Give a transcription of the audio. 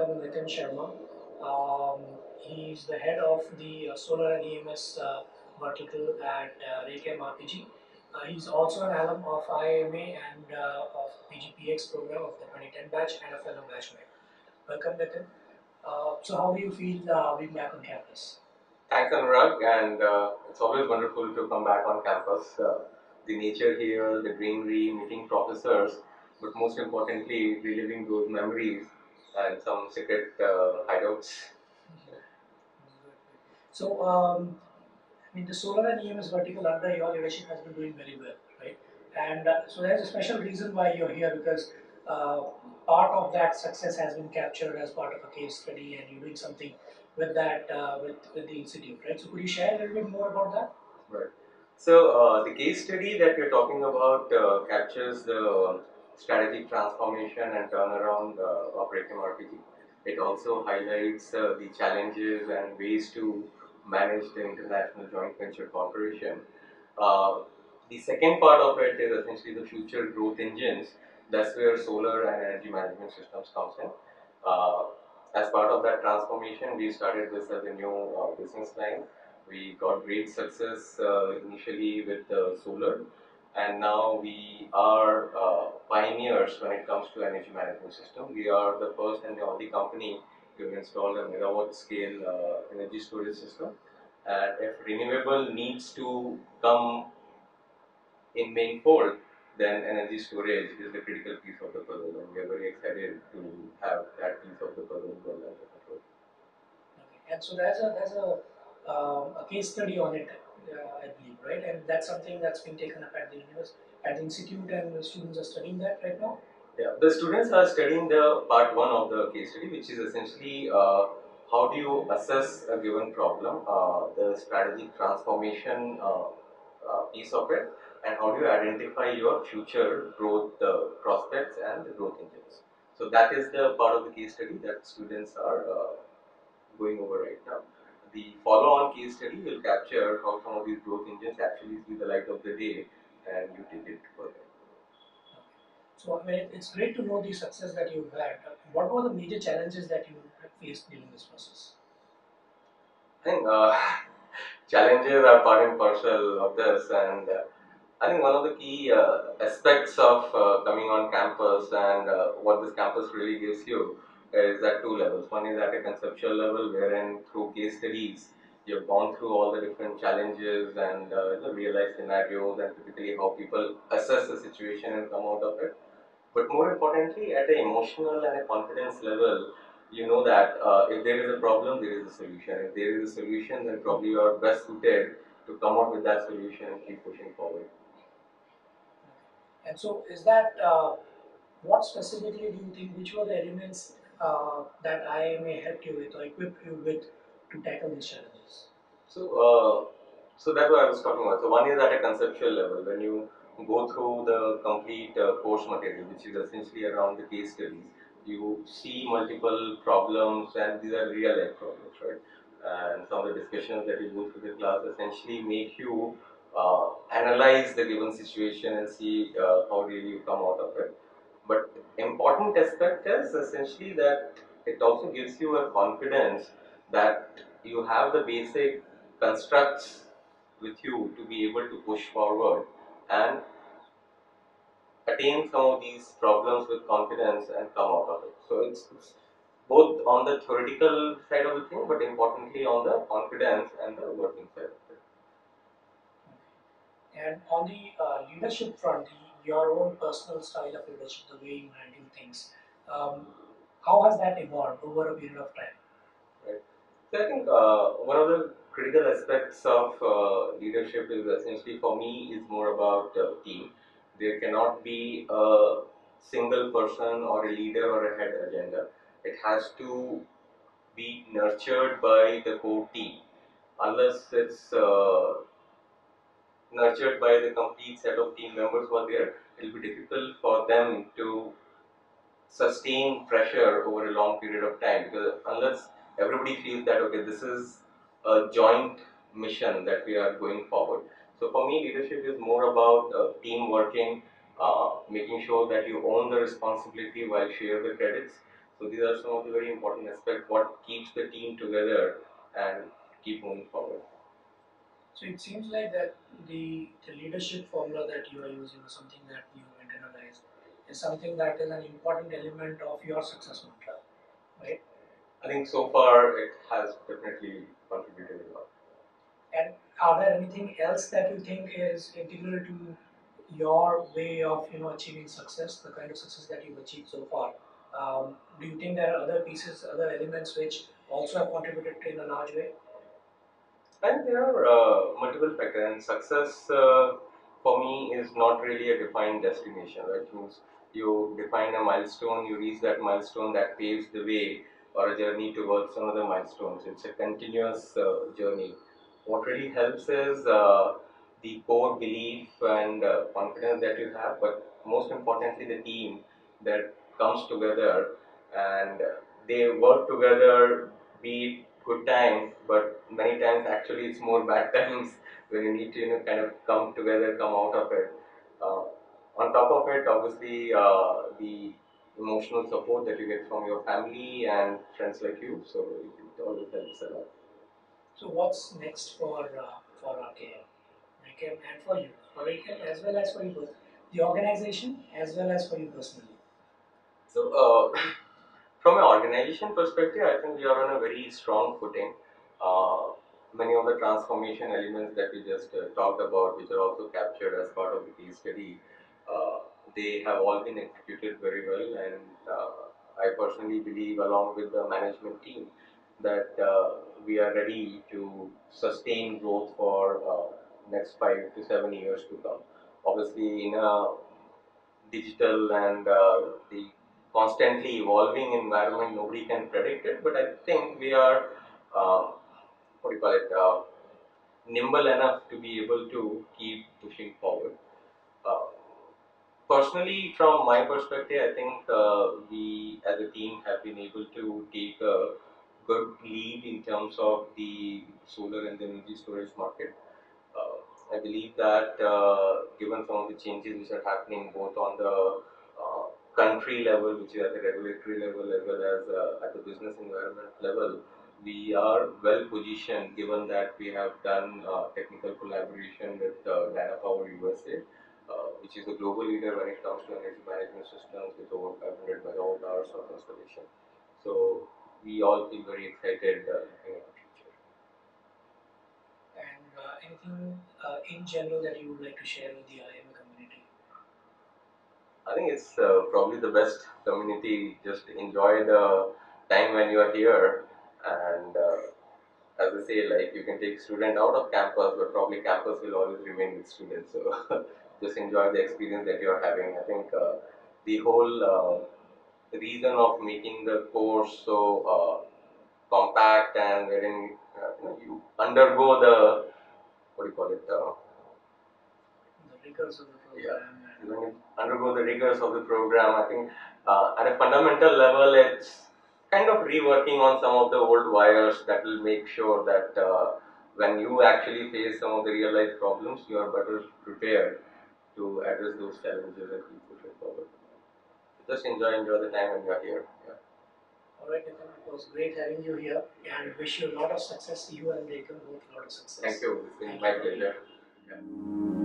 Mr Nitin Sharma. He's the head of the solar and EMS vertical at Raychem RPG. He's also an alum of IIMA and of PGPX program of the 2010 batch and a fellow batchmate. Welcome, Nitin. So, how do you feel being back on campus? Thanks, Anurag, and it's always wonderful to come back on campus. The nature here, the greenery, meeting professors, but most importantly, reliving those memories and some secret hideouts. So, I mean, the solar and EMS vertical under your leadership has been doing very well, right? And so there's a special reason why you're here because uh, part of that success has been captured as part of a case study, and you're doing something with that with the institute, right? So could you share a little bit more about that? Right. So the case study that we're talking about captures the strategic transformation and turnaround of Raychem RPG. It also highlights the challenges and ways to manage the international joint venture corporation. Uh, the second part of it is essentially the future growth engines. That's where solar and energy management systems comes in. Uh, as part of that transformation, we started this as a new business line. We got great success initially with solar, and now we are pioneers when it comes to energy management system. We are the first and the only company to have installed a megawatt scale energy storage system. And if renewable needs to come in main fold, then energy storage is the critical piece of the puzzle, and we are very excited to have that piece of the puzzle well under control. Okay. And so there's a case study on it, I believe, right? And that's something that's been taken up at the university, at the institute, and the students are studying that right now. Yeah, the students are studying the part one of the case study, which is essentially how do you assess a given problem, the strategic transformation piece of it, and how do you identify your future growth prospects and the growth engines. So that is the part of the case study that students are going over right now. The follow-on case study will capture how some of these growth engines actually see the light of the day and you take it further. So I mean, it's great to know the success that you've had. What were the major challenges that you had faced during this process? I think challenges are part and parcel of this, and I think one of the key aspects of coming on campus and what this campus really gives you is at two levels. One is at a conceptual level, wherein through case studies you've gone through all the different challenges and the real life scenarios and typically how people assess the situation and come out of it. But more importantly, at an emotional and a confidence level, you know that if there is a problem, there is a solution. If there is a solution, then probably you are best suited to come up with that solution and keep pushing forward. And so, is that what specifically do you think? Which were the elements that I may help you with or equip you with to tackle these challenges? So, so that's what I was talking about. So, one is at a conceptual level when you go through the complete course material, which is essentially around the case studies. You see multiple problems, and these are real life problems, right? And some of the discussions that you go through the class essentially make you analyze the given situation and see how really you come out of it. But important aspect is essentially that it also gives you a confidence that you have the basic constructs with you to be able to push forward and attain some of these problems with confidence and come out of it. So it's both on the theoretical side of the thing, but importantly on the confidence and the working side of it. And on the leadership front, your own personal style of leadership, the way you handle things, um, how has that evolved over a period of time? Right. So I think one of the critical aspects of leadership is essentially for me is more about team. There cannot be a single person or a leader or a head agenda. It has to be nurtured by the core team. Unless it's nurtured by the complete set of team members who are there, it will be difficult for them to sustain pressure over a long period of time, because unless everybody feels that okay, this is a joint mission that we are going forward. So for me, leadership is more about team working, making sure that you own the responsibility while share the credits. So these are some of the very important aspects what keeps the team together and keep moving forward. So it seems like that the leadership formula that you are using, or something that you internalized, is something that is an important element of your success mantra, right? I think so far it has definitely contributed a lot. And are there anything else that you think is integral to your way of achieving success, the kind of success that you've achieved so far? Do you think there are other pieces, other elements which also have contributed in a large way? And there are multiple factors, and success for me is not really a defined destination, right? Means you define a milestone, you reach that milestone, that paves the way or a journey towards another milestone. So it's a continuous journey. What really helps is the core belief and confidence that you have, but most importantly, the team that comes together and they work together, be it good times, but many times actually it's more bad times when you need to kind of come together, come out of it. Uh, on top of it, obviously, the emotional support that you get from your family and friends like you, so it always helps a lot. So what's next for RKM, Raychem, and for Raychem as well as for you both, the organization as well as for you personally? So, from an organization perspective, I think we are on a very strong footing. Many of the transformation elements that we just talked about, which are also captured as part of the case study, uh, they have all been executed very well. And I personally believe, along with the management team, that we are ready to sustain growth for next 5 to 7 years to come. Obviously, in a digital and the constantly evolving environment, nobody can predict it. But I think we are, what do you call it, nimble enough to be able to keep pushing forward. Uh, Personally, from my perspective, I think we as a team have been able to take a good lead in terms of the solar and the energy storage market. I believe that given some of the changes which are happening both on the country level, which is at the regulatory level, as well as at the business environment level, we are well positioned given that we have done technical collaboration with Dynapower USA, which is a global leader when it comes to energy management systems with over 500 megawatt hours of installation. So we all feel very excited looking at the future. And anything in general that you would like to share with the IIMA community? I think it's probably the best community. Just enjoy the time when you are here, and as I say, like you can take student out of campus, but probably campus will always remain with students. So just enjoy the experience that you are having. I think the whole reason of making the course so compact and wherein you undergo the what do you call it? The rigors of the Yeah, program and when you undergo the rigors of the program, I think at a fundamental level, it's kind of reworking on some of the old wires that will make sure that when you actually face some of the real life problems, you are better prepared to address those challenges and keep pushing forward. Just enjoy the time when you are here. Yeah. all right, Nitin, it was great having you here and wish you a lot of success. You and Raychem both a lot of success. Thank you. It's been Thank my you for being pleasure. here. Yeah.